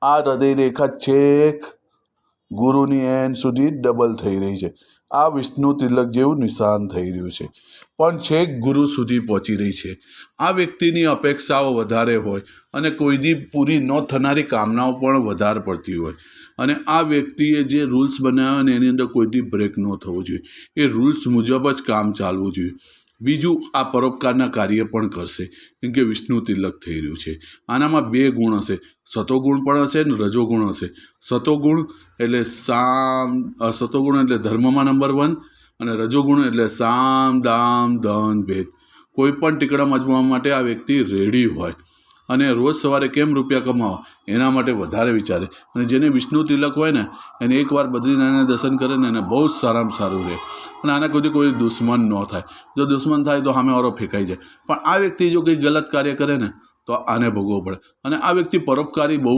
આ હૃદય રેખા છેક ગુરુની એન્ડ સુધી ડબલ થઈ રહી છે। આ વિષ્ણુ તિલક જેવું નિશાન થઈ રહ્યું છે, પણ છેક ગુરુ સુધી પહોંચી રહી છે। આ વ્યક્તિની અપેક્ષાઓ વધારે હોય અને કોઈની પૂરી ન થનારી કામનાઓ પણ વધારે પડતી હોય, અને આ વ્યક્તિએ જે રૂલ્સ બનાવ્યા ને એની અંદર કોઈથી બ્રેક ન થવો જોઈએ, એ રૂલ્સ મુજબ જ કામ ચાલવું જોઈએ। બીજું, આ પરોપકારના કાર્ય પણ કરશે, કેમ કે વિષ્ણુ તિલક થઈ રહ્યું છે। આનામાં 2 ગુણ હશે, સતોગુણ પણ હશે ને રજોગુણ હશે। સતોગુણ એટલે ધર્મમાં નંબર 1, અને રજોગુણ એટલે સામ દામ દન ભેદ। કોઈ પણ ટીકડા મજમવા માટે આ વ્યક્તિ રેડી હોય, અને રોજ સવારે કેમ રૂપિયા કમાવા એના માટે વધારે વિચારે। અને જેને વિષ્ણુ તિલક હોય ને એને એકવાર બદ્રીનાથના દર્શન કરે ને એને બહુ જ સારામાં સારું રહે, અને આના કોઈ દુશ્મન ન થાય। જો દુશ્મન થાય તો સામેવાળો ફેંકાઈ જાય, પણ આ વ્યક્તિ જો કંઈ ગલત કાર્ય કરે ને તો આને ભોગવવું પડે। અને આ વ્યક્તિ પરોપકારી બહુ